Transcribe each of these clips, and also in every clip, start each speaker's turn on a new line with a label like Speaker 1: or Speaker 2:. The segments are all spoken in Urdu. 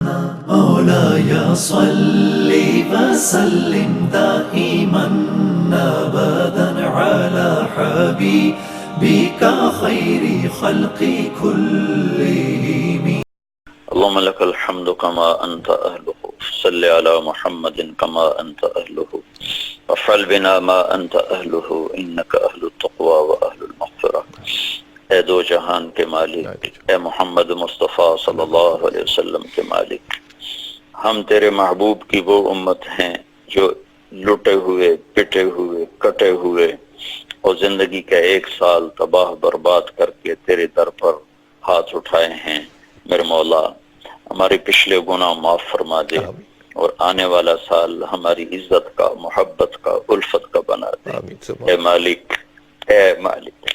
Speaker 1: مولاي صل وسلم دائما ابدا على حبيبك خير خلق كلهم.
Speaker 2: اللهم لك الحمد كما أنت أهله، صل على محمد كما أنت أهله، وافعل بنا ما أنت أهله إنك أهل التقوى وأهل المغفرة. اے دو جہان کے مالک، اے محمد مصطفیٰ صلی اللہ علیہ وسلم کے مالک، ہم تیرے محبوب کی وہ امت ہیں جو لٹے ہوئے، پٹے ہوئے، کٹے ہوئے اور زندگی کا ایک سال تباہ برباد کر کے تیرے در پر ہاتھ اٹھائے ہیں۔ میرے مولا، ہمارے پچھلے گناہ معاف فرما دے اور آنے والا سال ہماری عزت کا، محبت کا، الفت کا بنا دے۔ اے مالک، اے مالک،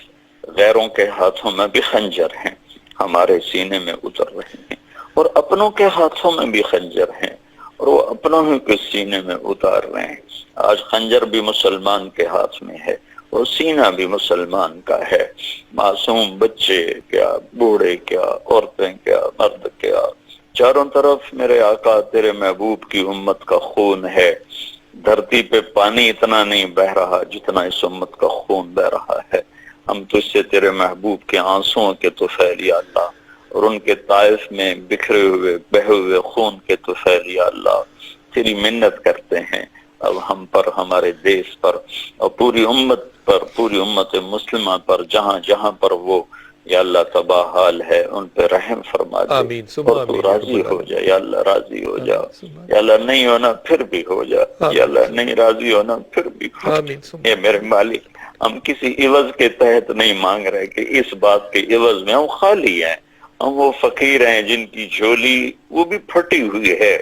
Speaker 2: غیروں کے ہاتھوں میں بھی خنجر ہیں، ہمارے سینے میں اتر رہے ہیں، اور اپنوں کے ہاتھوں میں بھی خنجر ہیں اور وہ اپنوں ہی کے سینے میں اتار رہے ہیں۔ آج خنجر بھی مسلمان کے ہاتھ میں ہے اور سینہ بھی مسلمان کا ہے۔ معصوم بچے کیا، بوڑھے کیا، عورتیں کیا، مرد کیا، چاروں طرف میرے آقا تیرے محبوب کی امت کا خون ہے۔ دھرتی پہ پانی اتنا نہیں بہ رہا جتنا اس امت کا خون بہ رہا ہے۔ ہم تجھ سے تیرے محبوب کے آنسوؤں کے طفیل یا اللہ، اور ان کے طائف میں بکھرے ہوئے بہے ہوئے خون کے طفیل یا اللہ تیری منت کرتے ہیں۔ اب ہم پر، ہمارے دیش پر اور پوری امت پر، پوری امت مسلمہ پر، جہاں جہاں پر وہ یا اللہ تباہ حال ہے، ان پہ رحم فرما دے اور تو راضی ہو جا یا اللہ، راضی ہو جا یا اللہ، نہیں ہونا پھر بھی ہو جا یا اللہ، نہیں راضی ہونا پھر بھی ہو جا۔ اے میرے مالک، ہم کسی عوض کے تحت نہیں مانگ رہے کہ اس بات کے عوض میں ہم خالی ہیں۔ ہم وہ فقیر ہیں جن کی جھولی وہ بھی پھٹی ہوئی ہے،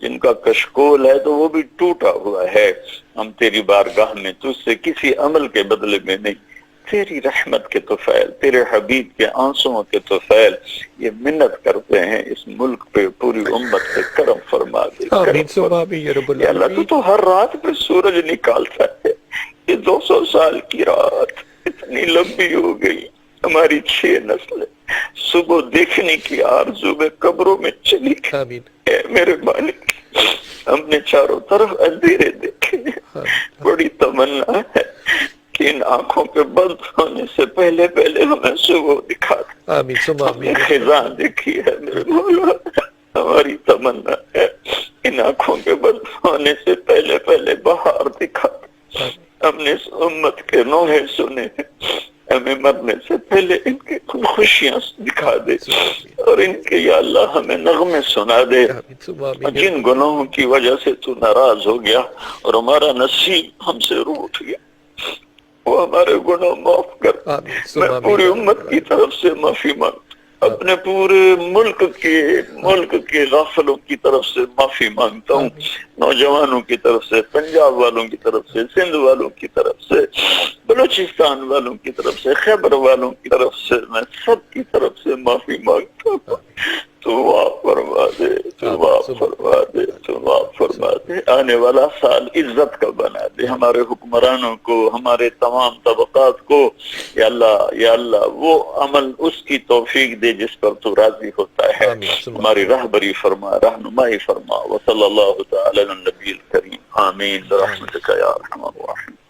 Speaker 2: جن کا کشکول ہے تو وہ بھی ٹوٹا ہوا ہے۔ ہم تیری بارگاہ میں تجھ سے کسی عمل کے بدلے میں نہیں، تیری رحمت کے طفیل، تیرے حبیب کے آنسوؤں کے طفیل یہ منت کرتے ہیں، اس ملک پہ، پوری امت پہ کرم فرما دے، کرم فرما دے یا اللہ۔ تو ہر رات پہ سورج نکالتا ہے، یہ 200 سال کی رات اتنی لمبی ہو گئی، ہماری 6 نسلیں صبح دیکھنے کی آرزو میں قبروں میں چلی گئی۔ اے میرے مالک، ہم نے چاروں طرف اندھیرے دیکھے، بڑی تمنا ہے کہ ان آنکھوں کے بند ہونے سے پہلے پہلے ہمیں صبح دکھا دے۔ ہم نے خزاں دیکھی ہے میرے مولا، ہماری تمنا ہے ان آنکھوں کے بند ہونے سے پہلے پہلے بہار دکھا دے۔ ہم نے اس امت کے نوحے سنے ہیں، ہمیں مرنے سے پہلے ان کے خوشیاں دکھا دے اور ان کے یا اللہ ہمیں نغمے سنا دے۔ جن گناہوں کی وجہ سے تو ناراض ہو گیا اور ہمارا نصیب ہم سے روٹ گیا، وہ ہمارے گناہ معاف کر۔ میں پوری امت کی طرف سے معافی مانگتا ہوں، اپنے پورے ملک کے غافلوں کی طرف سے معافی مانگتا ہوں، نوجوانوں کی طرف سے، پنجاب والوں کی طرف سے، سندھ والوں کی طرف سے، بلوچستان والوں کی طرف سے، خیبر والوں کی طرف سے، میں سب کی طرف سے معافی مانگتا ہوں۔ تو معاف فرما دے، تو معاف فرما دے، تو معاف فرما دے۔ آنے والا سال عزت کا بنا دے، ہمارے حکمرانوں کو، ہمارے تمام طبقات کو یا اللہ، یا اللہ وہ عمل اس کی توفیق دے جس پر تو راضی ہوتا ہے۔ ہماری رہبری فرما، رہنمائی فرما۔ وصلی اللہ تعالی علی النبی الکریم، آمین برحمتک یا ارحم الراحمین۔